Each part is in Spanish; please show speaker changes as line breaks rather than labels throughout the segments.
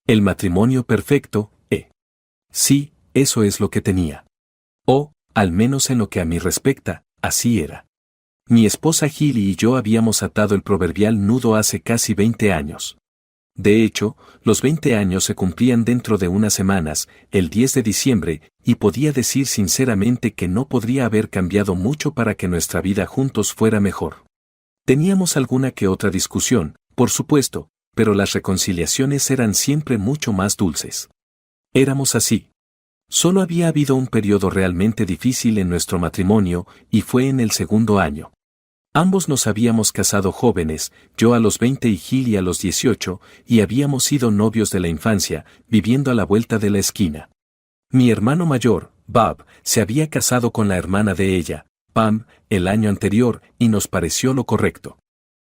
El matrimonio perfecto, Sí, eso es lo que tenía. O, al menos en lo que a mí respecta, así era. Mi esposa Gilly y yo habíamos atado el proverbial nudo hace casi 20 años. De hecho, los 20 años se cumplían dentro de unas semanas, el 10 de diciembre, y podía decir sinceramente que no podría haber cambiado mucho para que nuestra vida juntos fuera mejor. Teníamos alguna que otra discusión, por supuesto, pero las reconciliaciones eran siempre mucho más dulces. Éramos así. Solo había habido un periodo realmente difícil en nuestro matrimonio, y fue en el segundo año. Ambos nos habíamos casado jóvenes, yo a los 20 y Gilly a los 18, y habíamos sido novios de la infancia, viviendo a la vuelta de la esquina. Mi hermano mayor, Bob, se había casado con la hermana de ella, Pam, el año anterior, y nos pareció lo correcto.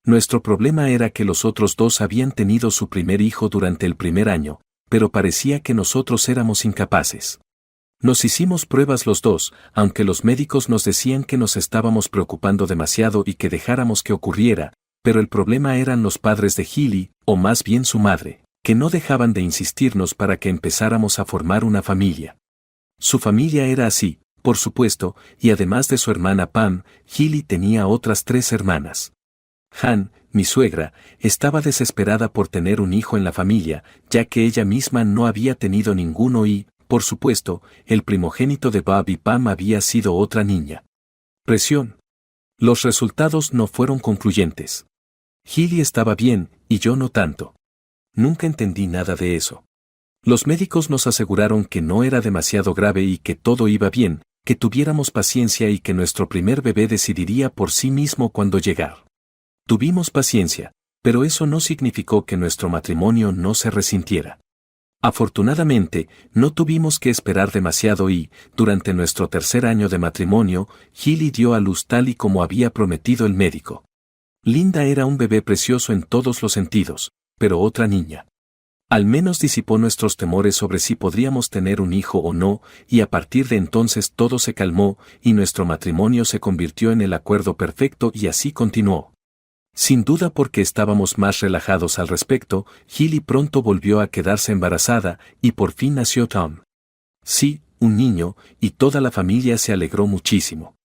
Nuestro problema era que los otros dos habían tenido su primer hijo durante el primer año, pero parecía que nosotros éramos incapaces. Nos hicimos pruebas los dos, aunque los médicos nos decían que nos estábamos preocupando demasiado y que dejáramos que ocurriera, pero el problema eran los padres de Gilly, o más bien su madre, que no dejaban de insistirnos para que empezáramos a formar una familia. Su familia era así, por supuesto, y además de su hermana Pam, Gilly tenía otras 3 hermanas. Han, mi suegra, estaba desesperada por tener un hijo en la familia, ya que ella misma no había tenido ninguno y, por supuesto, el primogénito de Bob y Pam había sido otra niña. Presión. Los resultados no fueron concluyentes. Gilly estaba bien, y yo no tanto. Nunca entendí nada de eso. Los médicos nos aseguraron que no era demasiado grave y que todo iba bien, que tuviéramos paciencia y que nuestro primer bebé decidiría por sí mismo cuándo llegar. Tuvimos paciencia, pero eso no significó que nuestro matrimonio no se resintiera. Afortunadamente, no tuvimos que esperar demasiado y, durante nuestro tercer año de matrimonio, Gilly dio a luz tal y como había prometido el médico. Linda era un bebé precioso en todos los sentidos, pero otra niña. Al menos disipó nuestros temores sobre si podríamos tener un hijo o no, y a partir de entonces todo se calmó, y nuestro matrimonio se convirtió en el acuerdo perfecto y así continuó. Sin duda porque estábamos más relajados al respecto, Gilly pronto volvió a quedarse embarazada, y por fin nació Tom. Sí, un niño, y toda la familia se alegró muchísimo.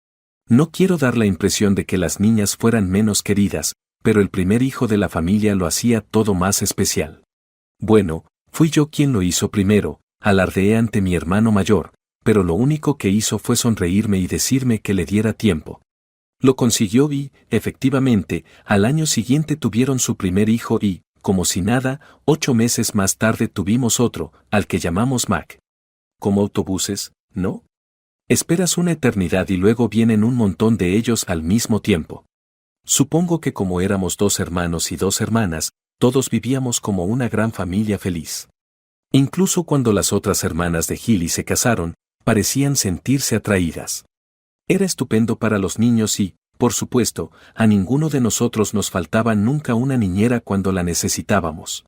No quiero dar la impresión de que las niñas fueran menos queridas, pero el primer hijo de la familia lo hacía todo más especial. Bueno, fui yo quien lo hizo primero, alardeé ante mi hermano mayor, pero lo único que hizo fue sonreírme y decirme que le diera tiempo. Lo consiguió y, efectivamente, al año siguiente tuvieron su primer hijo y, como si nada, 8 meses más tarde tuvimos otro, al que llamamos Mac. Como autobuses, ¿no? Esperas una eternidad y luego vienen un montón de ellos al mismo tiempo. Supongo que como éramos 2 hermanos y 2 hermanas, todos vivíamos como una gran familia feliz. Incluso cuando las otras hermanas de Gilly se casaron, parecían sentirse atraídas. Era estupendo para los niños y, por supuesto, a ninguno de nosotros nos faltaba nunca una niñera cuando la necesitábamos.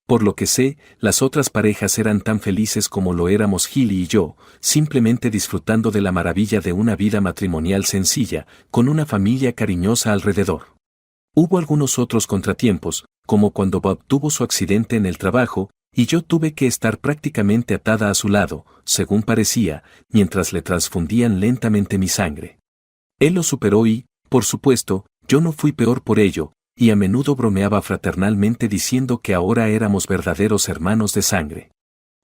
Por lo que sé, las otras parejas eran tan felices como lo éramos Gilly y yo, simplemente disfrutando de la maravilla de una vida matrimonial sencilla, con una familia cariñosa alrededor. Hubo algunos otros contratiempos, como cuando Bob tuvo su accidente en el trabajo, y yo tuve que estar prácticamente atada a su lado, según parecía, mientras le transfundían lentamente mi sangre. Él lo superó y, por supuesto, yo no fui peor por ello, y a menudo bromeaba fraternalmente diciendo que ahora éramos verdaderos hermanos de sangre.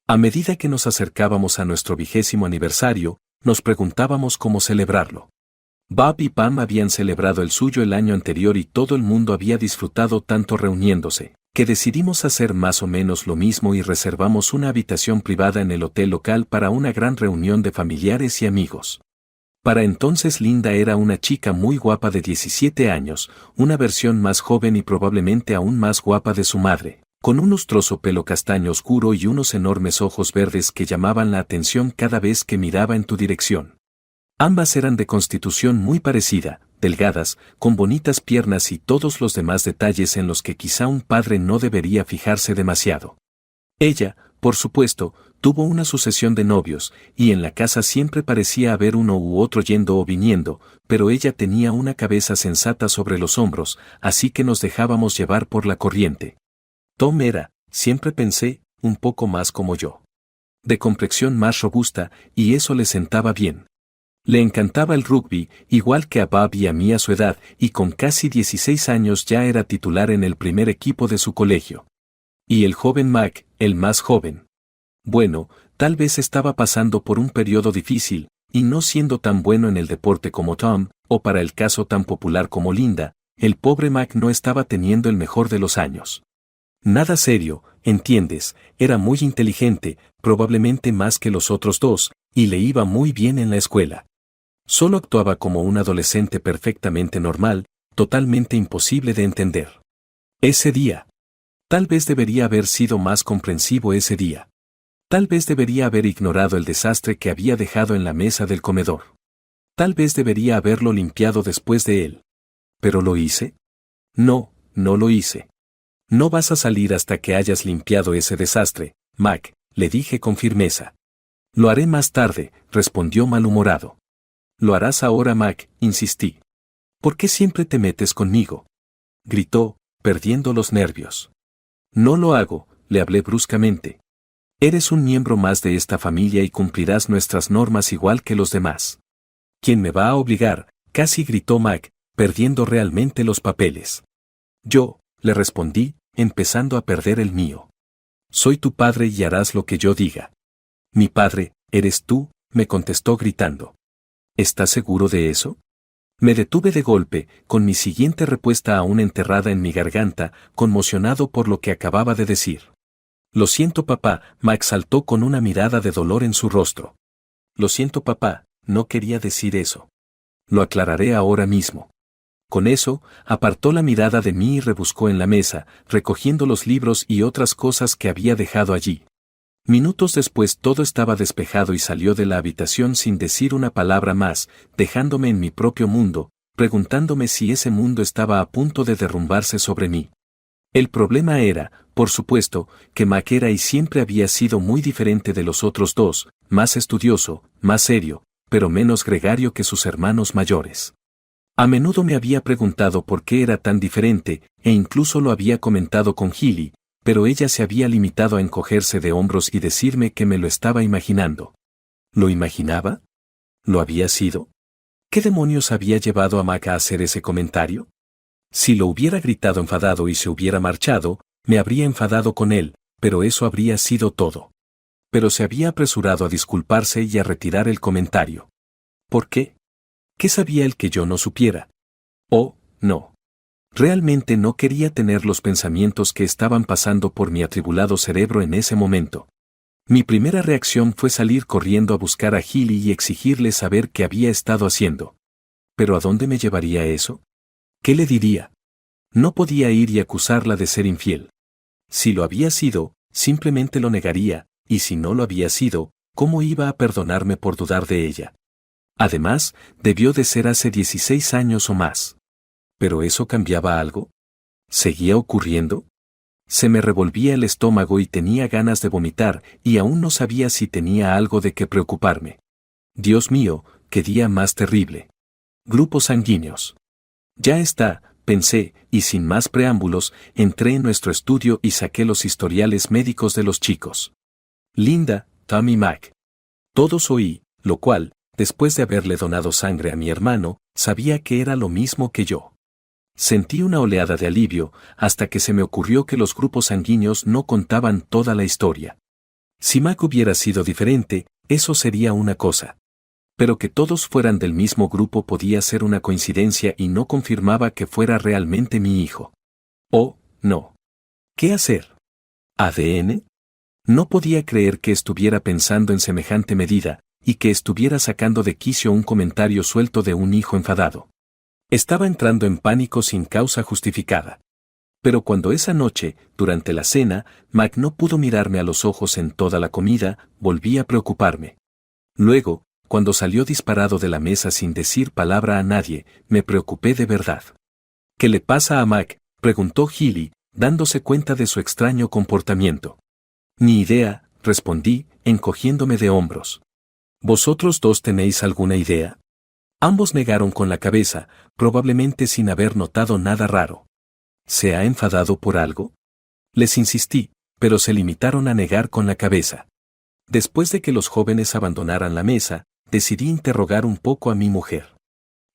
A medida que nos acercábamos a nuestro 20º aniversario, nos preguntábamos cómo celebrarlo. Bob y Pam habían celebrado el suyo el año anterior y todo el mundo había disfrutado tanto reuniéndose, que decidimos hacer más o menos lo mismo y reservamos una habitación privada en el hotel local para una gran reunión de familiares y amigos. Para entonces Linda era una chica muy guapa de 17 años, una versión más joven y probablemente aún más guapa de su madre, con un lustroso pelo castaño oscuro y unos enormes ojos verdes que llamaban la atención cada vez que miraba en tu dirección. Ambas eran de constitución muy parecida, delgadas, con bonitas piernas y todos los demás detalles en los que quizá un padre no debería fijarse demasiado. Ella, por supuesto, tuvo una sucesión de novios, y en la casa siempre parecía haber uno u otro yendo o viniendo, pero ella tenía una cabeza sensata sobre los hombros, así que nos dejábamos llevar por la corriente. Tom era, siempre pensé, un poco más como yo. De complexión más robusta, y eso le sentaba bien. Le encantaba el rugby, igual que a Bob y a mí a su edad, y con casi 16 años ya era titular en el primer equipo de su colegio. Y el joven Mac, el más joven. Bueno, tal vez estaba pasando por un periodo difícil, y no siendo tan bueno en el deporte como Tom, o para el caso tan popular como Linda, el pobre Mac no estaba teniendo el mejor de los años. Nada serio, entiendes, era muy inteligente, probablemente más que los otros dos, y le iba muy bien en la escuela. Solo actuaba como un adolescente perfectamente normal, totalmente imposible de entender. Ese día. Tal vez debería haber sido más comprensivo ese día. Tal vez debería haber ignorado el desastre que había dejado en la mesa del comedor. Tal vez debería haberlo limpiado después de él. ¿Pero lo hice? No, no lo hice. No vas a salir hasta que hayas limpiado ese desastre, Mac, le dije con firmeza. Lo haré más tarde, respondió malhumorado. Lo harás ahora, Mac, insistí. ¿Por qué siempre te metes conmigo? Gritó, perdiendo los nervios. No lo hago, le hablé bruscamente. Eres un miembro más de esta familia y cumplirás nuestras normas igual que los demás. ¿Quién me va a obligar? Casi gritó Mac, perdiendo realmente los papeles. Yo, le respondí, empezando a perder el mío. Soy tu padre y harás lo que yo diga. Mi padre, eres tú, me contestó gritando. ¿Estás seguro de eso? Me detuve de golpe, con mi siguiente respuesta aún enterrada en mi garganta, conmocionado por lo que acababa de decir. Lo siento, papá, Mac saltó con una mirada de dolor en su rostro. Lo siento, papá, no quería decir eso. Lo aclararé ahora mismo. Con eso, apartó la mirada de mí y rebuscó en la mesa, recogiendo los libros y otras cosas que había dejado allí. Minutos después todo estaba despejado y salió de la habitación sin decir una palabra más, dejándome en mi propio mundo, preguntándome si ese mundo estaba a punto de derrumbarse sobre mí. El problema era, por supuesto, que Mac era y siempre había sido muy diferente de los otros dos, más estudioso, más serio, pero menos gregario que sus hermanos mayores. A menudo me había preguntado por qué era tan diferente, e incluso lo había comentado con Gilly, pero ella se había limitado a encogerse de hombros y decirme que me lo estaba imaginando. ¿Lo imaginaba? ¿Lo había sido? ¿Qué demonios había llevado a Mac a hacer ese comentario? Si lo hubiera gritado enfadado y se hubiera marchado, me habría enfadado con él, pero eso habría sido todo. Pero se había apresurado a disculparse y a retirar el comentario. ¿Por qué? ¿Qué sabía él que yo no supiera? Oh, no. Realmente no quería tener los pensamientos que estaban pasando por mi atribulado cerebro en ese momento. Mi primera reacción fue salir corriendo a buscar a Gilly y exigirle saber qué había estado haciendo. ¿Pero a dónde me llevaría eso? ¿Qué le diría? No podía ir y acusarla de ser infiel. Si lo había sido, simplemente lo negaría, y si no lo había sido, ¿cómo iba a perdonarme por dudar de ella? Además, debió de ser hace 16 años o más. ¿Pero eso cambiaba algo? ¿Seguía ocurriendo? Se me revolvía el estómago y tenía ganas de vomitar, y aún no sabía si tenía algo de qué preocuparme. Dios mío, qué día más terrible. Grupos sanguíneos. Ya está, pensé, y sin más preámbulos, entré en nuestro estudio y saqué los historiales médicos de los chicos. Linda, Tom y Mac. Todos oí, lo cual, después de haberle donado sangre a mi hermano, sabía que era lo mismo que yo. Sentí una oleada de alivio, hasta que se me ocurrió que los grupos sanguíneos no contaban toda la historia. Si Mac hubiera sido diferente, eso sería una cosa. Pero que todos fueran del mismo grupo podía ser una coincidencia y no confirmaba que fuera realmente mi hijo. Oh, no. ¿Qué hacer? ¿ADN? No podía creer que estuviera pensando en semejante medida, y que estuviera sacando de quicio un comentario suelto de un hijo enfadado. Estaba entrando en pánico sin causa justificada. Pero cuando esa noche, durante la cena, Mac no pudo mirarme a los ojos en toda la comida, volví a preocuparme. Luego, cuando salió disparado de la mesa sin decir palabra a nadie, me preocupé de verdad. ¿Qué le pasa a Mac?, preguntó Gilly, dándose cuenta de su extraño comportamiento. Ni idea, respondí, encogiéndome de hombros. ¿Vosotros dos tenéis alguna idea? Ambos negaron con la cabeza, probablemente sin haber notado nada raro. ¿Se ha enfadado por algo? Les insistí, pero se limitaron a negar con la cabeza. Después de que los jóvenes abandonaran la mesa, decidí interrogar un poco a mi mujer.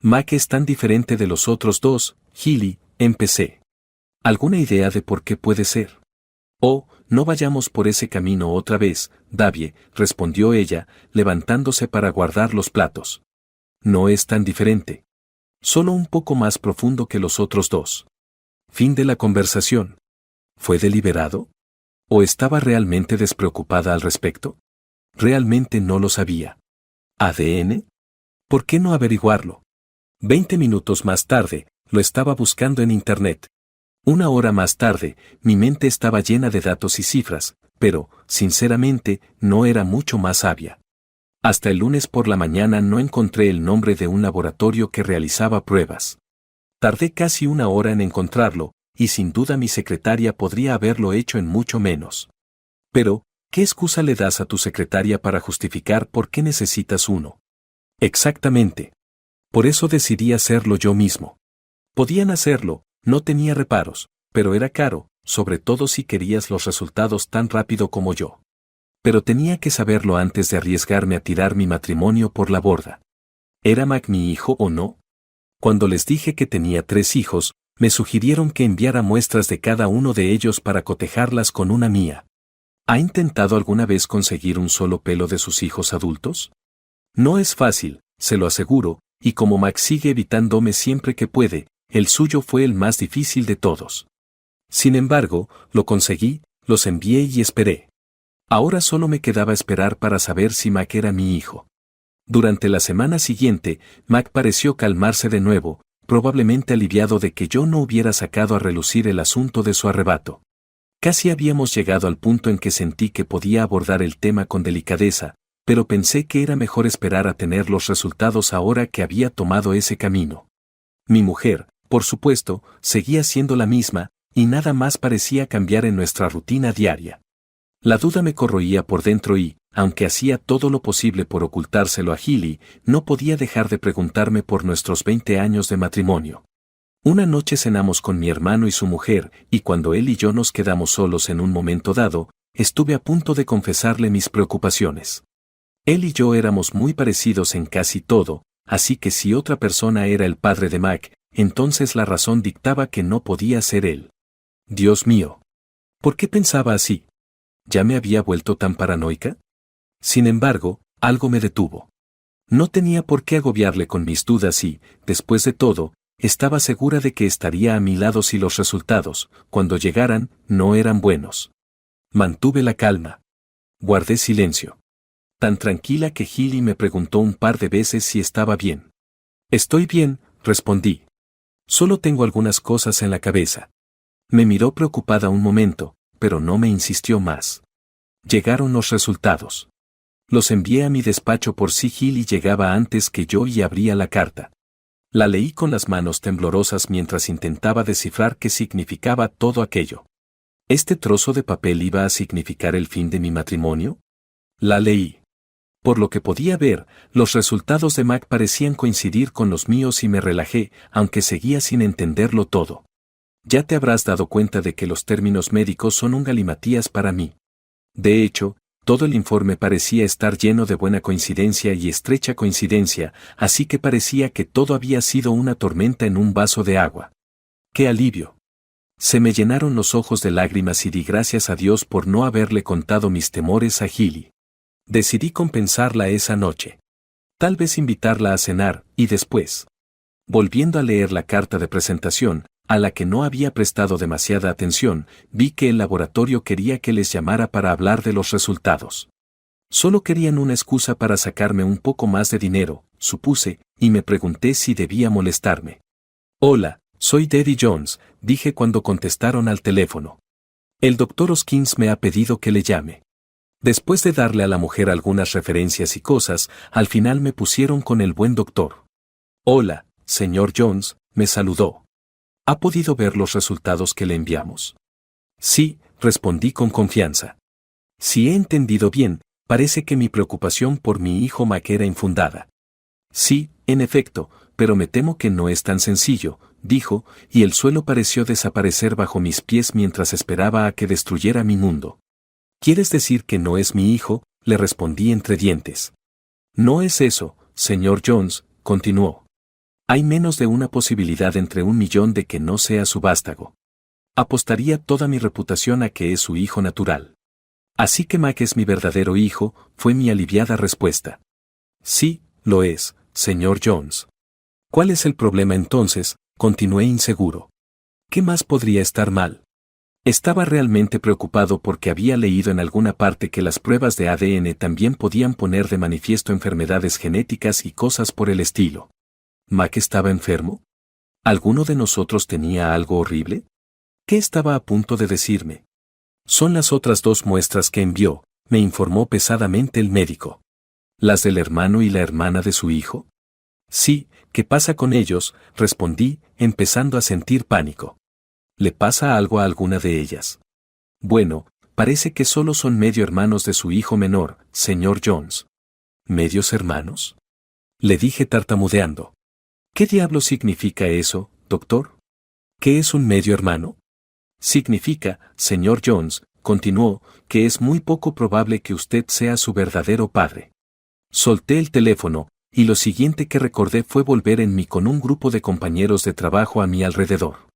Mac es tan diferente de los otros dos, Healy, empecé. ¿Alguna idea de por qué puede ser? Oh, no vayamos por ese camino otra vez, Davie, respondió ella, levantándose para guardar los platos. No es tan diferente. Solo un poco más profundo que los otros dos. Fin de la conversación. ¿Fue deliberado? ¿O estaba realmente despreocupada al respecto? Realmente no lo sabía. ¿ADN? ¿Por qué no averiguarlo? 20 minutos más tarde, lo estaba buscando en Internet. 1 hora más tarde, mi mente estaba llena de datos y cifras, pero, sinceramente, no era mucho más sabia. Hasta el lunes por la mañana no encontré el nombre de un laboratorio que realizaba pruebas. Tardé casi 1 hora en encontrarlo, y sin duda mi secretaria podría haberlo hecho en mucho menos. Pero, ¿qué excusa le das a tu secretaria para justificar por qué necesitas uno? Exactamente. Por eso decidí hacerlo yo mismo. Podían hacerlo, no tenía reparos, pero era caro, sobre todo si querías los resultados tan rápido como yo. Pero tenía que saberlo antes de arriesgarme a tirar mi matrimonio por la borda. ¿Era Mac mi hijo o no? Cuando les dije que tenía 3 hijos, me sugirieron que enviara muestras de cada uno de ellos para cotejarlas con una mía. ¿Ha intentado alguna vez conseguir un solo pelo de sus hijos adultos? No es fácil, se lo aseguro, y como Mac sigue evitándome siempre que puede, el suyo fue el más difícil de todos. Sin embargo, lo conseguí, los envié y esperé. Ahora solo me quedaba esperar para saber si Mac era mi hijo. Durante la semana siguiente, Mac pareció calmarse de nuevo, probablemente aliviado de que yo no hubiera sacado a relucir el asunto de su arrebato. Casi habíamos llegado al punto en que sentí que podía abordar el tema con delicadeza, pero pensé que era mejor esperar a tener los resultados ahora que había tomado ese camino. Mi mujer, por supuesto, seguía siendo la misma, y nada más parecía cambiar en nuestra rutina diaria. La duda me corroía por dentro y, aunque hacía todo lo posible por ocultárselo a Healy, no podía dejar de preguntarme por nuestros 20 años de matrimonio. Una noche cenamos con mi hermano y su mujer, y cuando él y yo nos quedamos solos en un momento dado, estuve a punto de confesarle mis preocupaciones. Él y yo éramos muy parecidos en casi todo, así que si otra persona era el padre de Mac, entonces la razón dictaba que no podía ser él. Dios mío. ¿Por qué pensaba así? ¿Ya me había vuelto tan paranoica? Sin embargo, algo me detuvo. No tenía por qué agobiarle con mis dudas y, después de todo, estaba segura de que estaría a mi lado si los resultados, cuando llegaran, no eran buenos. Mantuve la calma. Guardé silencio. Tan tranquila que Healy me preguntó un par de veces si estaba bien. Estoy bien, respondí. Solo tengo algunas cosas en la cabeza. Me miró preocupada un momento, pero no me insistió más. Llegaron los resultados. Los envié a mi despacho por si Healy llegaba antes que yo y abría la carta. La leí con las manos temblorosas mientras intentaba descifrar qué significaba todo aquello. ¿Este trozo de papel iba a significar el fin de mi matrimonio? La leí. Por lo que podía ver, los resultados de Mac parecían coincidir con los míos y me relajé, aunque seguía sin entenderlo todo. Ya te habrás dado cuenta de que los términos médicos son un galimatías para mí. De hecho, todo el informe parecía estar lleno de buena coincidencia y estrecha coincidencia, así que parecía que todo había sido una tormenta en un vaso de agua. ¡Qué alivio! Se me llenaron los ojos de lágrimas y di gracias a Dios por no haberle contado mis temores a Healy. Decidí compensarla esa noche. Tal vez invitarla a cenar, y después. Volviendo a leer la carta de presentación, a la que no había prestado demasiada atención, vi que el laboratorio quería que les llamara para hablar de los resultados. Solo querían una excusa para sacarme un poco más de dinero, supuse, y me pregunté si debía molestarme. Hola, soy Debbie Jones, dije cuando contestaron al teléfono. El Dr. Hoskins me ha pedido que le llame. Después de darle a la mujer algunas referencias y cosas, al final me pusieron con el buen doctor. Hola, señor Jones, me saludó. ¿Ha podido ver los resultados que le enviamos? Sí, respondí con confianza. Si he entendido bien, parece que mi preocupación por mi hijo Mac era infundada. Sí, en efecto, pero me temo que no es tan sencillo, dijo, y el suelo pareció desaparecer bajo mis pies mientras esperaba a que destruyera mi mundo. ¿Quieres decir que no es mi hijo?, le respondí entre dientes. No es eso, señor Jones, continuó. Hay menos de una posibilidad entre 1.000.000 de que no sea su vástago. Apostaría toda mi reputación a que es su hijo natural. Así que Mac es mi verdadero hijo, fue mi aliviada respuesta. Sí, lo es, señor Jones. ¿Cuál es el problema entonces?, continué inseguro. ¿Qué más podría estar mal? Estaba realmente preocupado porque había leído en alguna parte que las pruebas de ADN también podían poner de manifiesto enfermedades genéticas y cosas por el estilo. ¿Mac estaba enfermo? ¿Alguno de nosotros tenía algo horrible? ¿Qué estaba a punto de decirme? Son las otras 2 muestras que envió, me informó pesadamente el médico. ¿Las del hermano y la hermana de su hijo? Sí, ¿qué pasa con ellos?, respondí, empezando a sentir pánico. ¿Le pasa algo a alguna de ellas? Bueno, parece que solo son medio hermanos de su hijo menor, señor Jones. ¿Medios hermanos?, le dije tartamudeando. ¿Qué diablo significa eso, doctor? ¿Qué es un medio hermano? Significa, señor Jones, continuó, que es muy poco probable que usted sea su verdadero padre. Solté el teléfono, y lo siguiente que recordé fue volver en mí con un grupo de compañeros de trabajo a mi alrededor.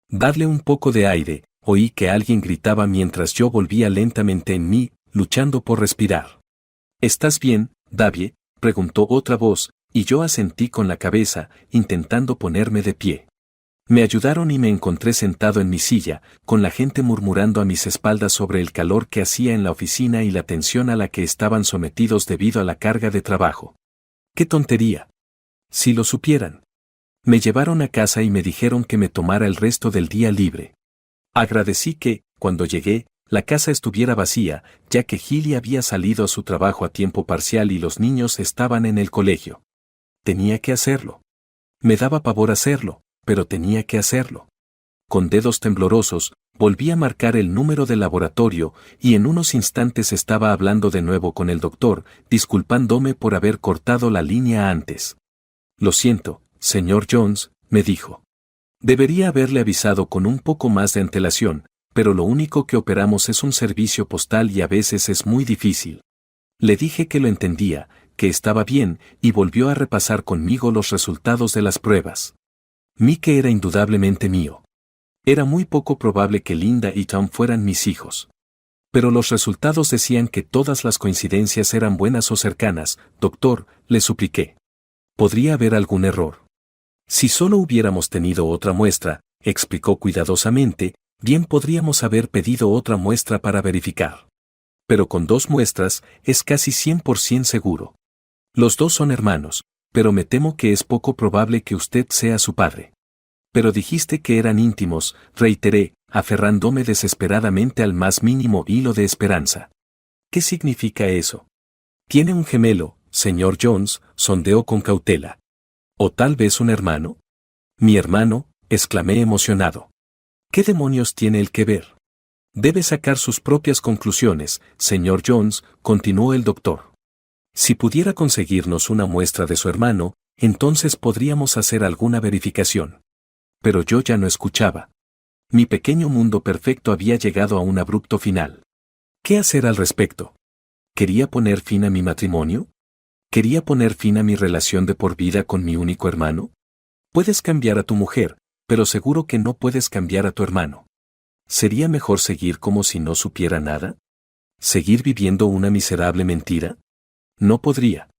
Darle un poco de aire, oí que alguien gritaba mientras yo volvía lentamente en mí, luchando por respirar. ¿Estás bien, Davie?, preguntó otra voz, y yo asentí con la cabeza, intentando ponerme de pie. Me ayudaron y me encontré sentado en mi silla, con la gente murmurando a mis espaldas sobre el calor que hacía en la oficina y la tensión a la que estaban sometidos debido a la carga de trabajo. ¡Qué tontería! Si lo supieran. Me llevaron a casa y me dijeron que me tomara el resto del día libre. Agradecí que, cuando llegué, la casa estuviera vacía, ya que Gilly había salido a su trabajo a tiempo parcial y los niños estaban en el colegio. Tenía que hacerlo. Me daba pavor hacerlo, pero tenía que hacerlo. Con dedos temblorosos, volví a marcar el número del laboratorio y en unos instantes estaba hablando de nuevo con el doctor, disculpándome por haber cortado la línea antes. Lo siento, señor Jones, me dijo. Debería haberle avisado con un poco más de antelación, pero lo único que operamos es un servicio postal y a veces es muy difícil. Le dije que lo entendía, que estaba bien, y volvió a repasar conmigo los resultados de las pruebas. Mike era indudablemente mío. Era muy poco probable que Linda y Tom fueran mis hijos. Pero los resultados decían que todas las coincidencias eran buenas o cercanas. Doctor, le supliqué. ¿Podría haber algún error? Si solo hubiéramos tenido otra muestra, explicó cuidadosamente, bien podríamos haber pedido otra muestra para verificar. Pero con 2 muestras, es casi 100% seguro. Los 2 son hermanos, pero me temo que es poco probable que usted sea su padre. Pero dijiste que eran íntimos, reiteré, aferrándome desesperadamente al más mínimo hilo de esperanza. ¿Qué significa eso? Tiene un gemelo, señor Jones, sondeó con cautela. ¿O tal vez un hermano? Mi hermano, exclamé emocionado. ¿Qué demonios tiene el que ver? Debe sacar sus propias conclusiones, señor Jones, continuó el doctor. Si pudiera conseguirnos una muestra de su hermano, entonces podríamos hacer alguna verificación. Pero yo ya no escuchaba. Mi pequeño mundo perfecto había llegado a un abrupto final. ¿Qué hacer al respecto? ¿Quería poner fin a mi matrimonio? ¿Quería poner fin a mi relación de por vida con mi único hermano? Puedes cambiar a tu mujer, pero seguro que no puedes cambiar a tu hermano. ¿Sería mejor seguir como si no supiera nada? ¿Seguir viviendo una miserable mentira? No podría.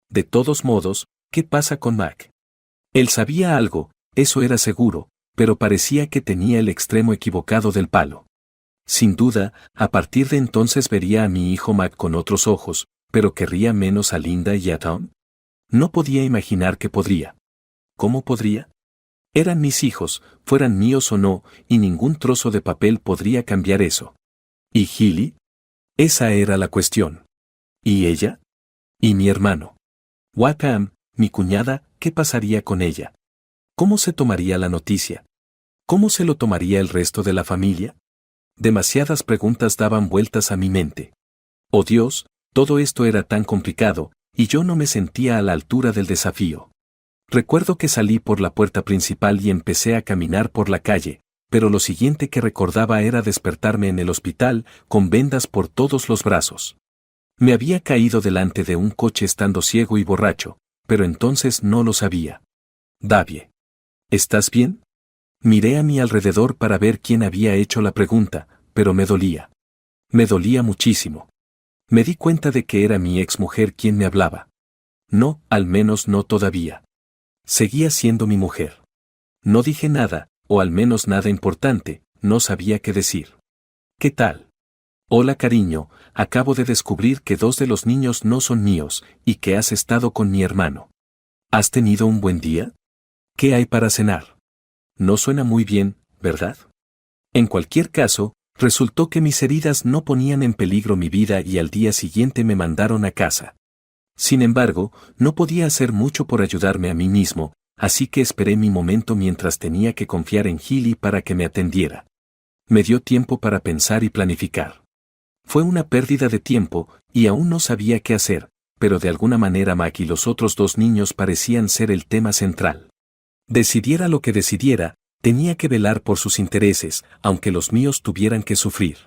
De todos modos, ¿qué pasa con Mac? Él sabía algo, eso era seguro, pero parecía que tenía el extremo equivocado del palo. Sin duda, a partir de entonces vería a mi hijo Mac con otros ojos, pero querría menos a Linda y a Tom. No podía imaginar que podría. ¿Cómo podría? Eran mis hijos, fueran míos o no, y ningún trozo de papel podría cambiar eso. ¿Y Gilly? Esa era la cuestión. ¿Y ella? ¿Y mi hermano? Wacam, mi cuñada, ¿qué pasaría con ella? ¿Cómo se tomaría la noticia? ¿Cómo se lo tomaría el resto de la familia? Demasiadas preguntas daban vueltas a mi mente. Oh Dios, todo esto era tan complicado, y yo no me sentía a la altura del desafío. Recuerdo que salí por la puerta principal y empecé a caminar por la calle, pero lo siguiente que recordaba era despertarme en el hospital con vendas por todos los brazos. Me había caído delante de un coche estando ciego y borracho, pero entonces no lo sabía. Davie. ¿Estás bien? Miré a mi alrededor para ver quién había hecho la pregunta, pero me dolía. Me dolía muchísimo. Me di cuenta de que era mi exmujer quien me hablaba. No, al menos no todavía. Seguía siendo mi mujer. No dije nada, o al menos nada importante, no sabía qué decir. ¿Qué tal? Hola cariño, acabo de descubrir que 2 de los niños no son míos, y que has estado con mi hermano. ¿Has tenido un buen día? ¿Qué hay para cenar? No suena muy bien, ¿verdad? En cualquier caso, resultó que mis heridas no ponían en peligro mi vida y al día siguiente me mandaron a casa. Sin embargo, no podía hacer mucho por ayudarme a mí mismo, así que esperé mi momento mientras tenía que confiar en Healy para que me atendiera. Me dio tiempo para pensar y planificar. Fue una pérdida de tiempo, y aún no sabía qué hacer, pero de alguna manera Mac y los otros 2 niños parecían ser el tema central. Decidiera lo que decidiera, tenía que velar por sus intereses, aunque los míos tuvieran que sufrir.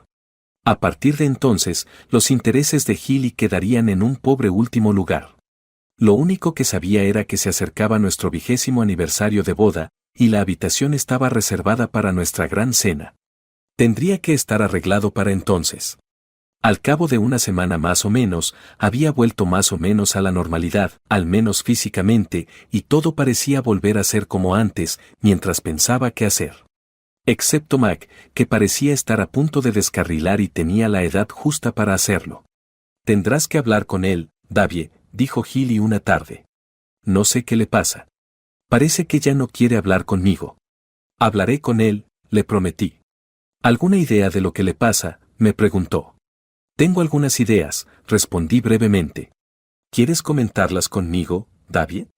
A partir de entonces, los intereses de Healy quedarían en un pobre último lugar. Lo único que sabía era que se acercaba nuestro 20º aniversario de boda, y la habitación estaba reservada para nuestra gran cena. Tendría que estar arreglado para entonces. Al cabo de una semana más o menos, había vuelto más o menos a la normalidad, al menos físicamente, y todo parecía volver a ser como antes, mientras pensaba qué hacer. Excepto Mac, que parecía estar a punto de descarrilar y tenía la edad justa para hacerlo. Tendrás que hablar con él, Davie, dijo Healy una tarde. No sé qué le pasa. Parece que ya no quiere hablar conmigo. Hablaré con él, le prometí. ¿Alguna idea de lo que le pasa?, me preguntó. Tengo algunas ideas, respondí brevemente. ¿Quieres comentarlas conmigo, Davie?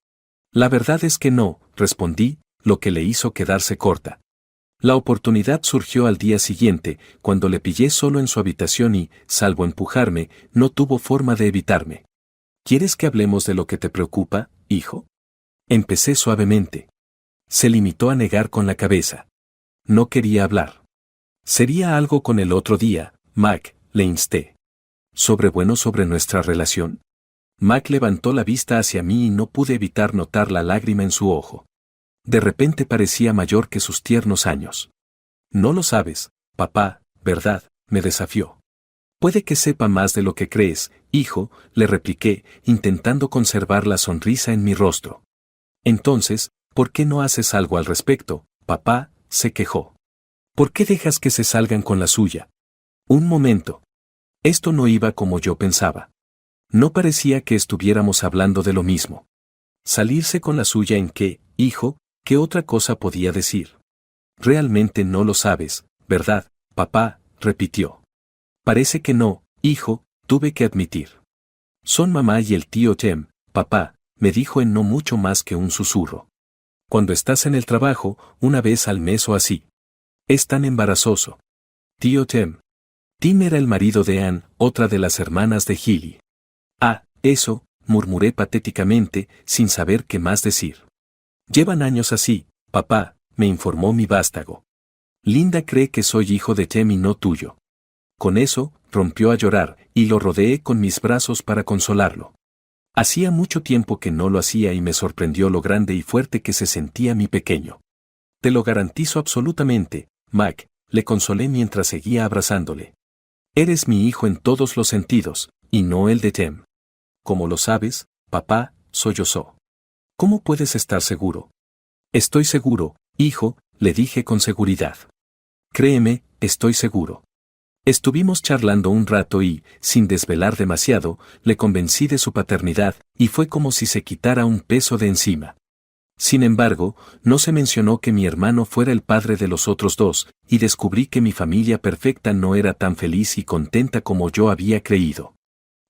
La verdad es que no, respondí, lo que le hizo quedarse corta. La oportunidad surgió al día siguiente, cuando le pillé solo en su habitación y, salvo empujarme, no tuvo forma de evitarme. ¿Quieres que hablemos de lo que te preocupa, hijo? Empecé suavemente. Se limitó a negar con la cabeza. No quería hablar. ¿Sería algo con el otro día, Mac?, le insté. ¿Sobre nuestra relación? Mac levantó la vista hacia mí y no pude evitar notar la lágrima en su ojo. De repente parecía mayor que sus tiernos años. No lo sabes, papá, ¿verdad?, me desafió. Puede que sepa más de lo que crees, hijo, le repliqué, intentando conservar la sonrisa en mi rostro. Entonces, ¿por qué no haces algo al respecto, papá?, se quejó. ¿Por qué dejas que se salgan con la suya? Un momento. Esto no iba como yo pensaba. No parecía que estuviéramos hablando de lo mismo. ¿Salirse con la suya en qué, hijo? ¿Qué otra cosa podía decir? Realmente no lo sabes, ¿verdad, papá?, repitió. Parece que no, hijo, tuve que admitir. Son mamá y el tío Tim, papá, me dijo en no mucho más que un susurro. Cuando estás en el trabajo, una vez al mes o así. Es tan embarazoso. Tío Tim. Tim era el marido de Anne, otra de las hermanas de Healy. Ah, eso, murmuré patéticamente, sin saber qué más decir. Llevan años así, papá, me informó mi vástago. Linda cree que soy hijo de Tim y no tuyo. Con eso, rompió a llorar, y lo rodeé con mis brazos para consolarlo. Hacía mucho tiempo que no lo hacía y me sorprendió lo grande y fuerte que se sentía mi pequeño. Te lo garantizo absolutamente, Mac, le consolé mientras seguía abrazándole. Eres mi hijo en todos los sentidos, y no el de Tim. Como lo sabes, papá, sollozó. ¿Cómo puedes estar seguro? Estoy seguro, hijo, le dije con seguridad. Créeme, estoy seguro. Estuvimos charlando un rato y, sin desvelar demasiado, le convencí de su paternidad, y fue como si se quitara un peso de encima. Sin embargo, no se mencionó que mi hermano fuera el padre de los otros 2, y descubrí que mi familia perfecta no era tan feliz y contenta como yo había creído.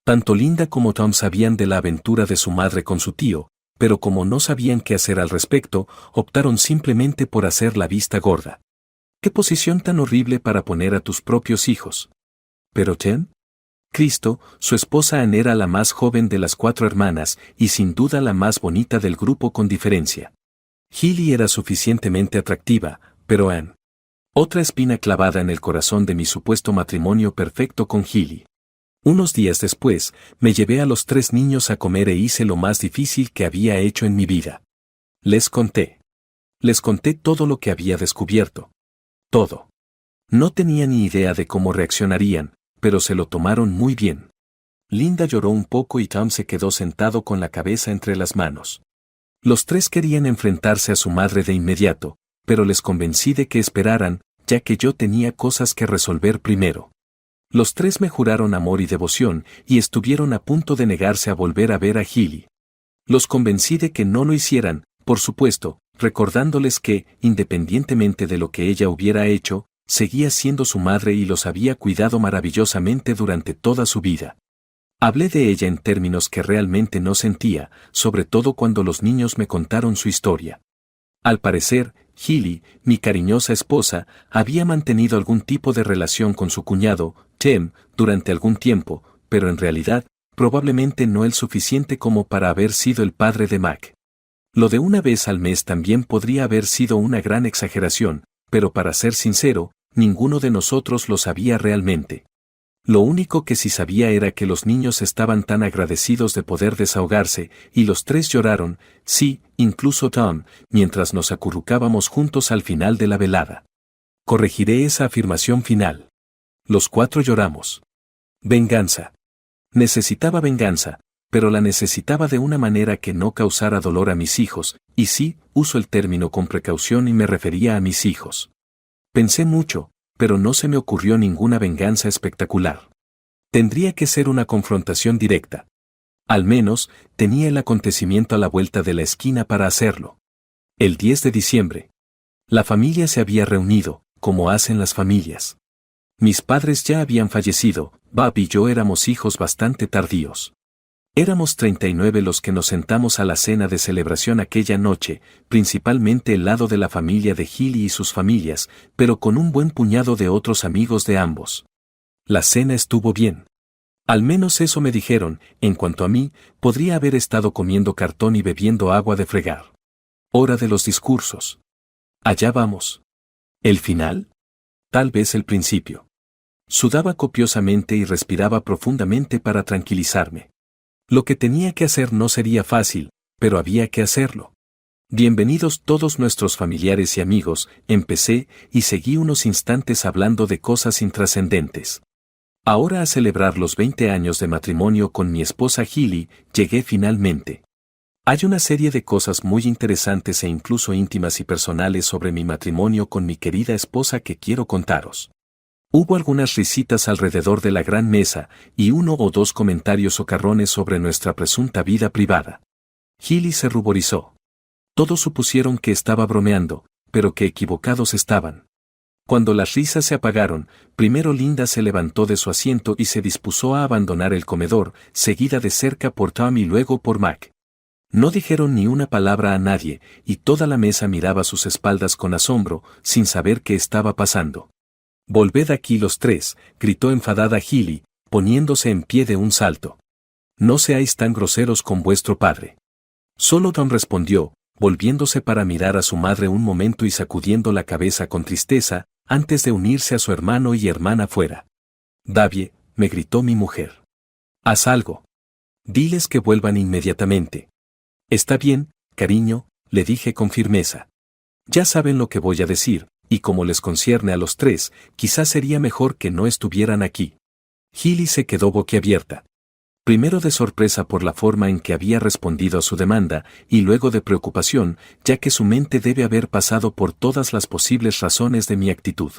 Tanto Linda como Tom sabían de la aventura de su madre con su tío, pero como no sabían qué hacer al respecto, optaron simplemente por hacer la vista gorda. ¿Qué posición tan horrible para poner a tus propios hijos? ¿Pero Tim? Cristo, su esposa Anne era la más joven de las 4 hermanas y sin duda la más bonita del grupo con diferencia. Hilly era suficientemente atractiva, pero Anne. Otra espina clavada en el corazón de mi supuesto matrimonio perfecto con Hilly. Unos días después, me llevé a los 3 niños a comer e hice lo más difícil que había hecho en mi vida. Les conté. Les conté todo lo que había descubierto. Todo. No tenía ni idea de cómo reaccionarían, pero se lo tomaron muy bien. Linda lloró un poco y Tom se quedó sentado con la cabeza entre las manos. Los 3 querían enfrentarse a su madre de inmediato, pero les convencí de que esperaran, ya que yo tenía cosas que resolver primero. Los 3 me juraron amor y devoción, y estuvieron a punto de negarse a volver a ver a Hilly. Los convencí de que no lo hicieran, por supuesto, recordándoles que, independientemente de lo que ella hubiera hecho, seguía siendo su madre y los había cuidado maravillosamente durante toda su vida. Hablé de ella en términos que realmente no sentía, sobre todo cuando los niños me contaron su historia. Al parecer, Hilly, mi cariñosa esposa, había mantenido algún tipo de relación con su cuñado, Tim, durante algún tiempo, pero en realidad, probablemente no el suficiente como para haber sido el padre de Mac. Lo de una vez al mes también podría haber sido una gran exageración, pero para ser sincero, ninguno de nosotros lo sabía realmente. Lo único que sí sabía era que los niños estaban tan agradecidos de poder desahogarse, y los 3 lloraron, sí, incluso Tom, mientras nos acurrucábamos juntos al final de la velada. Corregiré esa afirmación final. Los 4 lloramos. Venganza. Necesitaba venganza, pero la necesitaba de una manera que no causara dolor a mis hijos, y sí, uso el término con precaución y me refería a mis hijos. Pensé mucho, pero no se me ocurrió ninguna venganza espectacular. Tendría que ser una confrontación directa. Al menos, tenía el acontecimiento a la vuelta de la esquina para hacerlo. El 10 de diciembre. La familia se había reunido, como hacen las familias. Mis padres ya habían fallecido, Bob y yo éramos hijos bastante tardíos. Éramos 39 los que nos sentamos a la cena de celebración aquella noche, principalmente el lado de la familia de Hilly y sus familias, pero con un buen puñado de otros amigos de ambos. La cena estuvo bien. Al menos eso me dijeron. En cuanto a mí, podría haber estado comiendo cartón y bebiendo agua de fregar. Hora de los discursos. Allá vamos. ¿El final? Tal vez el principio. Sudaba copiosamente y respiraba profundamente para tranquilizarme. Lo que tenía que hacer no sería fácil, pero había que hacerlo. Bienvenidos todos nuestros familiares y amigos, empecé y seguí unos instantes hablando de cosas intrascendentes. Ahora a celebrar los 20 años de matrimonio con mi esposa Hilly, llegué finalmente. Hay una serie de cosas muy interesantes e incluso íntimas y personales sobre mi matrimonio con mi querida esposa que quiero contaros. Hubo algunas risitas alrededor de la gran mesa, y 1 o 2 comentarios socarrones sobre nuestra presunta vida privada. Hilly se ruborizó. Todos supusieron que estaba bromeando, pero que equivocados estaban. Cuando las risas se apagaron, primero Linda se levantó de su asiento y se dispuso a abandonar el comedor, seguida de cerca por Tom y luego por Mac. No dijeron ni una palabra a nadie, y toda la mesa miraba a sus espaldas con asombro, sin saber qué estaba pasando. «Volved aquí los 3», gritó enfadada Hilly, poniéndose en pie de un salto. «No seáis tan groseros con vuestro padre». Solo Tom respondió, volviéndose para mirar a su madre un momento y sacudiendo la cabeza con tristeza, antes de unirse a su hermano y hermana fuera. «Davie», me gritó mi mujer. «Haz algo. Diles que vuelvan inmediatamente». «Está bien, cariño», le dije con firmeza. «Ya saben lo que voy a decir, y como les concierne a los 3, quizás sería mejor que no estuvieran aquí». Hilly se quedó boquiabierta. Primero de sorpresa por la forma en que había respondido a su demanda, y luego de preocupación, ya que su mente debe haber pasado por todas las posibles razones de mi actitud.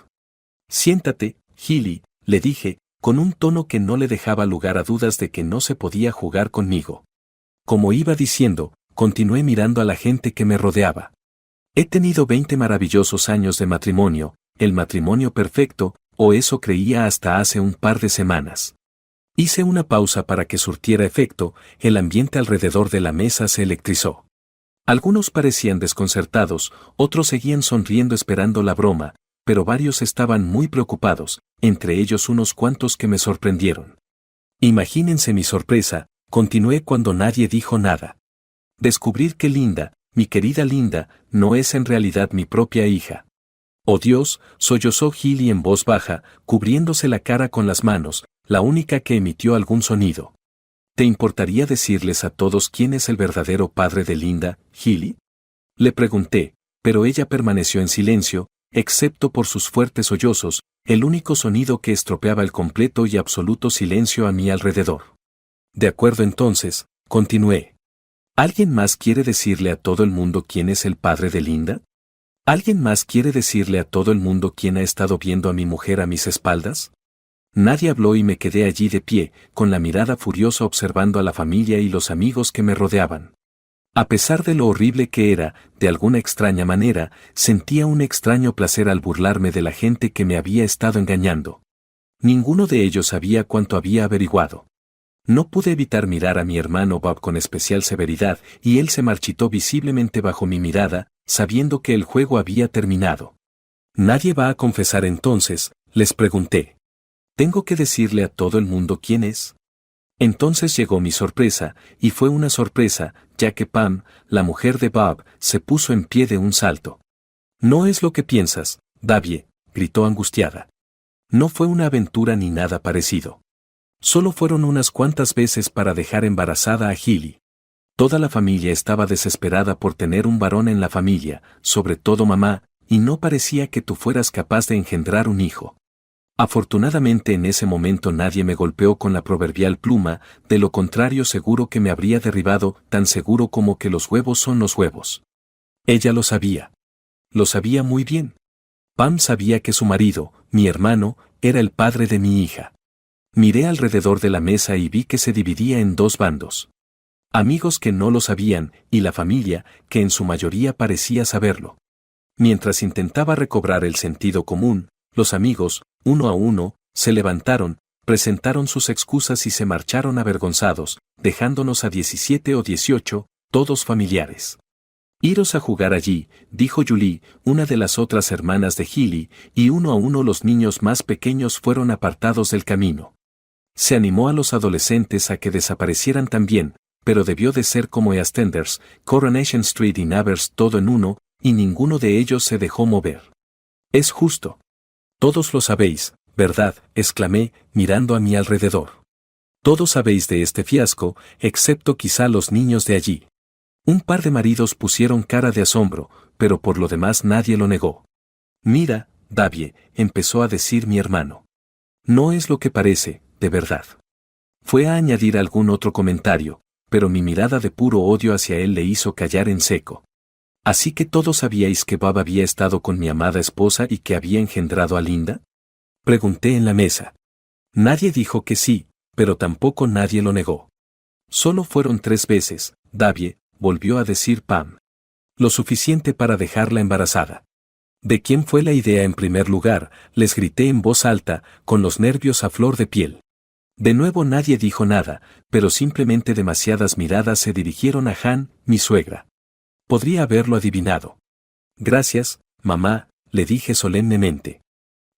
«Siéntate, Hilly», le dije, con un tono que no le dejaba lugar a dudas de que no se podía jugar conmigo. Como iba diciendo, continué mirando a la gente que me rodeaba. He tenido 20 maravillosos años de matrimonio, el matrimonio perfecto, o eso creía hasta hace un par de semanas. Hice una pausa para que surtiera efecto, el ambiente alrededor de la mesa se electrizó. Algunos parecían desconcertados, otros seguían sonriendo esperando la broma, pero varios estaban muy preocupados, entre ellos unos cuantos que me sorprendieron. Imagínense mi sorpresa, continué cuando nadie dijo nada. Descubrir que Linda, mi querida Linda, no es en realidad mi propia hija. Oh Dios, sollozó Gilly en voz baja, cubriéndose la cara con las manos, la única que emitió algún sonido. ¿Te importaría decirles a todos quién es el verdadero padre de Linda, Gilly? Le pregunté, pero ella permaneció en silencio, excepto por sus fuertes sollozos, el único sonido que estropeaba el completo y absoluto silencio a mi alrededor. De acuerdo entonces, continué. ¿Alguien más quiere decirle a todo el mundo quién es el padre de Linda? ¿Alguien más quiere decirle a todo el mundo quién ha estado viendo a mi mujer a mis espaldas? Nadie habló y me quedé allí de pie, con la mirada furiosa observando a la familia y los amigos que me rodeaban. A pesar de lo horrible que era, de alguna extraña manera, sentía un extraño placer al burlarme de la gente que me había estado engañando. Ninguno de ellos sabía cuánto había averiguado. No pude evitar mirar a mi hermano Bob con especial severidad, y él se marchitó visiblemente bajo mi mirada, sabiendo que el juego había terminado. ¿Nadie va a confesar entonces?, les pregunté. ¿Tengo que decirle a todo el mundo quién es? Entonces llegó mi sorpresa, y fue una sorpresa, ya que Pam, la mujer de Bob, se puso en pie de un salto. No es lo que piensas, Davie, gritó angustiada. No fue una aventura ni nada parecido. Solo fueron unas cuantas veces para dejar embarazada a Gilly. Toda la familia estaba desesperada por tener un varón en la familia, sobre todo mamá, y no parecía que tú fueras capaz de engendrar un hijo. Afortunadamente en ese momento nadie me golpeó con la proverbial pluma, de lo contrario seguro que me habría derribado, tan seguro como que los huevos son los huevos. Ella lo sabía. Lo sabía muy bien. Pam sabía que su marido, mi hermano, era el padre de mi hija. Miré alrededor de la mesa y vi que se dividía en dos bandos. Amigos que no lo sabían, y la familia, que en su mayoría parecía saberlo. Mientras intentaba recobrar el sentido común, los amigos, uno a uno, se levantaron, presentaron sus excusas y se marcharon avergonzados, dejándonos a 17 o 18, todos familiares. Iros a jugar allí, dijo Julie, una de las otras hermanas de Gilly, y uno a uno los niños más pequeños fueron apartados del camino. Se animó a los adolescentes a que desaparecieran también, pero debió de ser como EastEnders, Coronation Street y Neighbors todo en uno, y ninguno de ellos se dejó mover. Es justo. Todos lo sabéis, ¿verdad?, exclamé, mirando a mi alrededor. Todos sabéis de este fiasco, excepto quizá los niños de allí. Un par de maridos pusieron cara de asombro, pero por lo demás nadie lo negó. Mira, Davie, empezó a decir mi hermano. No es lo que parece, de verdad. Fue a añadir algún otro comentario, pero mi mirada de puro odio hacia él le hizo callar en seco. ¿Así que todos sabíais que Bob había estado con mi amada esposa y que había engendrado a Linda? Pregunté en la mesa. Nadie dijo que sí, pero tampoco nadie lo negó. Solo fueron 3 veces, Davie, volvió a decir Pam. Lo suficiente para dejarla embarazada. ¿De quién fue la idea en primer lugar?, les grité en voz alta, con los nervios a flor de piel. De nuevo nadie dijo nada, pero simplemente demasiadas miradas se dirigieron a Han, mi suegra. Podría haberlo adivinado. Gracias, mamá, le dije solemnemente.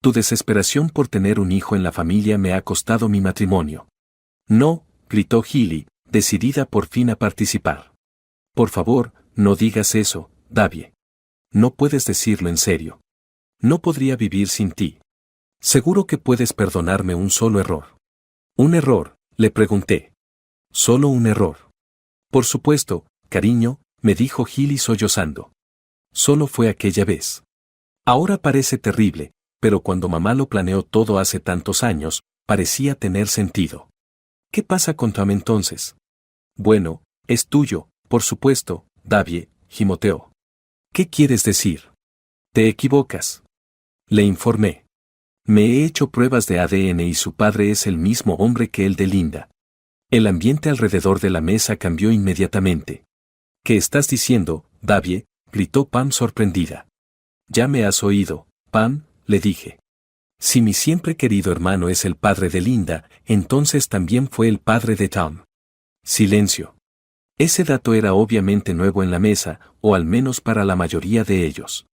Tu desesperación por tener un hijo en la familia me ha costado mi matrimonio. No, gritó Gilly, decidida por fin a participar. Por favor, no digas eso, Davie. No puedes decirlo en serio. No podría vivir sin ti. Seguro que puedes perdonarme un solo error. ¿Un error?, le pregunté. Solo un error. Por supuesto, cariño, me dijo Gilly sollozando. Solo fue aquella vez. Ahora parece terrible, pero cuando mamá lo planeó todo hace tantos años, parecía tener sentido. ¿Qué pasa con Tom entonces? Bueno, es tuyo, por supuesto, Davie, gimoteó. ¿Qué quieres decir? Te equivocas. Le informé. Me he hecho pruebas de ADN y su padre es el mismo hombre que el de Linda. El ambiente alrededor de la mesa cambió inmediatamente. ¿Qué estás diciendo, Davie?, gritó Pam sorprendida. Ya me has oído, Pam, le dije. Si mi siempre querido hermano es el padre de Linda, entonces también fue el padre de Tom. Silencio. Ese dato era obviamente nuevo en la mesa, o al menos para la mayoría de ellos.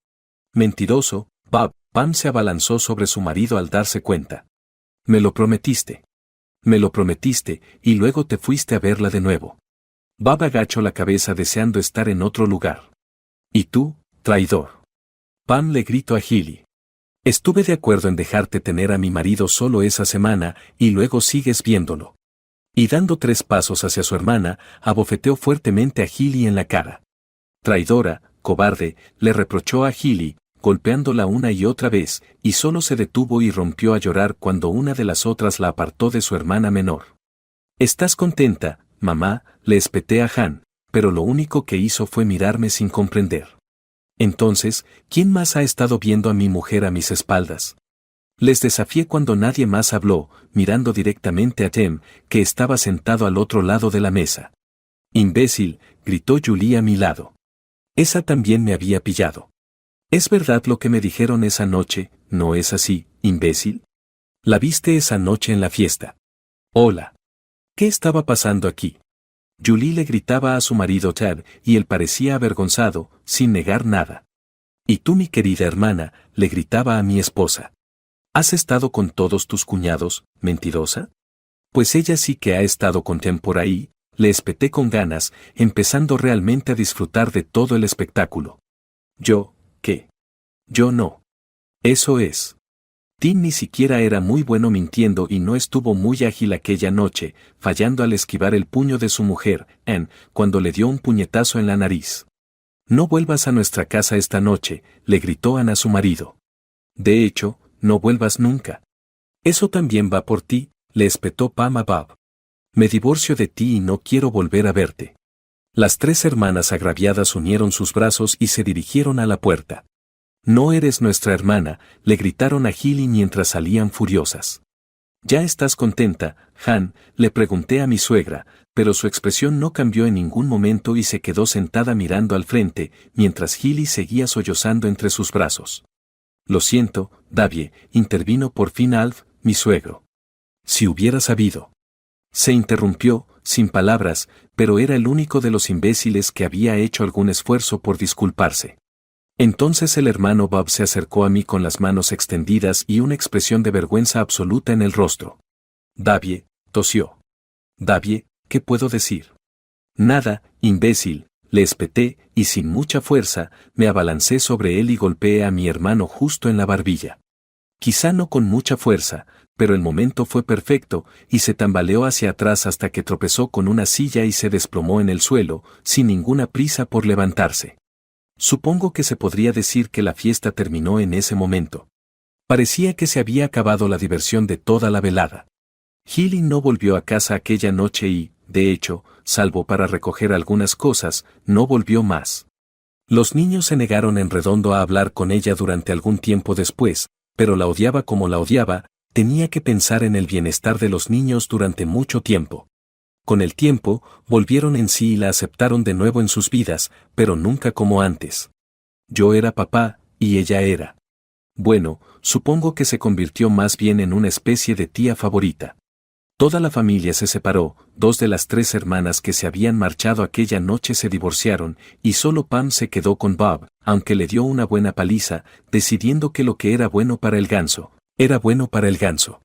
Mentiroso, Bob. Pam se abalanzó sobre su marido al darse cuenta. Me lo prometiste. Me lo prometiste, y luego te fuiste a verla de nuevo. Bob agachó la cabeza deseando estar en otro lugar. ¿Y tú, traidor? Pam le gritó a Healy. Estuve de acuerdo en dejarte tener a mi marido solo esa semana, y luego sigues viéndolo. Y dando 3 pasos hacia su hermana, abofeteó fuertemente a Healy en la cara. Traidora, cobarde, le reprochó a Healy, golpeándola una y otra vez, y solo se detuvo y rompió a llorar cuando una de las otras la apartó de su hermana menor. ¿Estás contenta, mamá?, le espeté a Han, pero lo único que hizo fue mirarme sin comprender. Entonces, ¿quién más ha estado viendo a mi mujer a mis espaldas? Les desafié cuando nadie más habló, mirando directamente a Tem, que estaba sentado al otro lado de la mesa. Imbécil, gritó Julie a mi lado. Esa también me había pillado. ¿Es verdad lo que me dijeron esa noche, no es así, imbécil? ¿La viste esa noche en la fiesta? Hola. ¿Qué estaba pasando aquí? Julie le gritaba a su marido Ted, y él parecía avergonzado, sin negar nada. Y tú, mi querida hermana, le gritaba a mi esposa. ¿Has estado con todos tus cuñados, mentirosa? Pues ella sí que ha estado con Tem por ahí, le espeté con ganas, empezando realmente a disfrutar de todo el espectáculo. ¿Yo, qué? Yo no. Eso es. Tim ni siquiera era muy bueno mintiendo y no estuvo muy ágil aquella noche, fallando al esquivar el puño de su mujer, Anne, cuando le dio un puñetazo en la nariz. No vuelvas a nuestra casa esta noche, le gritó Anne a su marido. De hecho, no vuelvas nunca. Eso también va por ti, le espetó Pam a Bob. Me divorcio de ti y no quiero volver a verte. Las 3 hermanas agraviadas unieron sus brazos y se dirigieron a la puerta. No eres nuestra hermana, le gritaron a Healy mientras salían furiosas. ¿Ya estás contenta, Han?, le pregunté a mi suegra, pero su expresión no cambió en ningún momento y se quedó sentada mirando al frente, mientras Healy seguía sollozando entre sus brazos. Lo siento, Davie, intervino por fin Alf, mi suegro. Si hubiera sabido. Se interrumpió, sin palabras, pero era el único de los imbéciles que había hecho algún esfuerzo por disculparse. Entonces el hermano Bob se acercó a mí con las manos extendidas y una expresión de vergüenza absoluta en el rostro. Davie, tosió. Davie, ¿qué puedo decir? Nada, imbécil, le espeté, y sin mucha fuerza, me abalancé sobre él y golpeé a mi hermano justo en la barbilla. Quizá no con mucha fuerza, pero el momento fue perfecto, y se tambaleó hacia atrás hasta que tropezó con una silla y se desplomó en el suelo, sin ninguna prisa por levantarse. Supongo que se podría decir que la fiesta terminó en ese momento. Parecía que se había acabado la diversión de toda la velada. Healy no volvió a casa aquella noche y, de hecho, salvo para recoger algunas cosas, no volvió más. Los niños se negaron en redondo a hablar con ella durante algún tiempo después, pero la odiaba como la odiaba, tenía que pensar en el bienestar de los niños durante mucho tiempo. Con el tiempo, volvieron en sí y la aceptaron de nuevo en sus vidas, pero nunca como antes. Yo era papá, y ella era. Bueno, supongo que se convirtió más bien en una especie de tía favorita. Toda la familia se separó, 2 de las 3 hermanas que se habían marchado aquella noche se divorciaron, y solo Pam se quedó con Bob, aunque le dio una buena paliza, decidiendo que lo que era bueno para el ganso, era bueno para el ganso.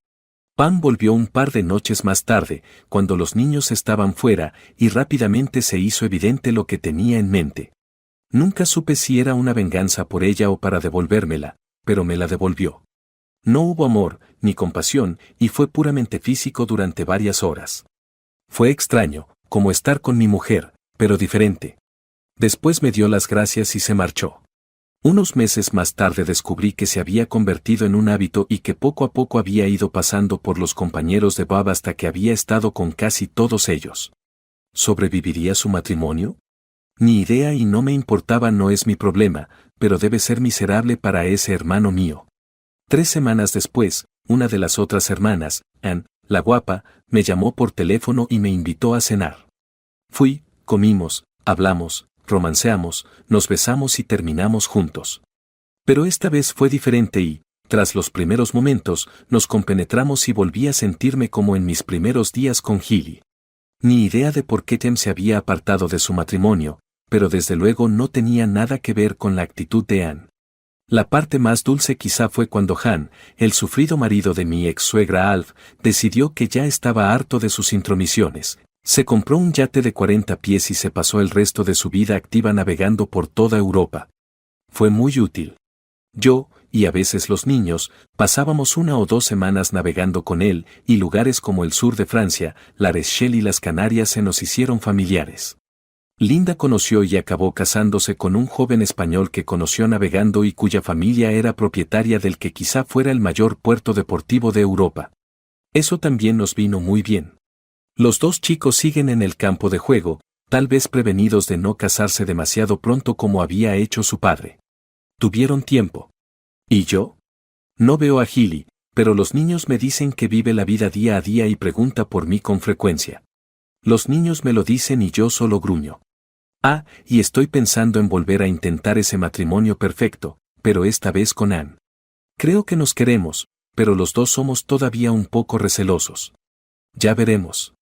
Pam volvió un par de noches más tarde, cuando los niños estaban fuera, y rápidamente se hizo evidente lo que tenía en mente. Nunca supe si era una venganza por ella o para devolvérmela, pero me la devolvió. No hubo amor, ni compasión, y fue puramente físico durante varias horas. Fue extraño, como estar con mi mujer, pero diferente. Después me dio las gracias y se marchó. Unos meses más tarde descubrí que se había convertido en un hábito y que poco a poco había ido pasando por los compañeros de Bob hasta que había estado con casi todos ellos. ¿Sobreviviría su matrimonio? Ni idea y no me importaba, no es mi problema, pero debe ser miserable para ese hermano mío. 3 semanas después, una de las otras hermanas, Anne, la guapa, me llamó por teléfono y me invitó a cenar. Fui, comimos, hablamos, romanceamos, nos besamos y terminamos juntos. Pero esta vez fue diferente y, tras los primeros momentos, nos compenetramos y volví a sentirme como en mis primeros días con Healy. Ni idea de por qué Tem se había apartado de su matrimonio, pero desde luego no tenía nada que ver con la actitud de Anne. La parte más dulce quizá fue cuando Han, el sufrido marido de mi ex suegra Alf, decidió que ya estaba harto de sus intromisiones. Se compró un yate de 40 pies y se pasó el resto de su vida activa navegando por toda Europa. Fue muy útil. Yo, y a veces los niños, pasábamos 1 o 2 semanas navegando con él, y lugares como el sur de Francia, La Rochelle y las Canarias se nos hicieron familiares. Linda conoció y acabó casándose con un joven español que conoció navegando y cuya familia era propietaria del que quizá fuera el mayor puerto deportivo de Europa. Eso también nos vino muy bien. Los dos chicos siguen en el campo de juego, tal vez prevenidos de no casarse demasiado pronto como había hecho su padre. Tuvieron tiempo. ¿Y yo? No veo a Gilly, pero los niños me dicen que vive la vida día a día y pregunta por mí con frecuencia. Los niños me lo dicen y yo solo gruño. Y estoy pensando en volver a intentar ese matrimonio perfecto, pero esta vez con Anne. Creo que nos queremos, pero los dos somos todavía un poco recelosos. Ya veremos.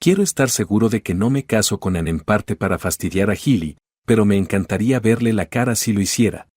Quiero estar seguro de que no me caso con Anne en parte para fastidiar a Gilly, pero me encantaría verle la cara si lo hiciera.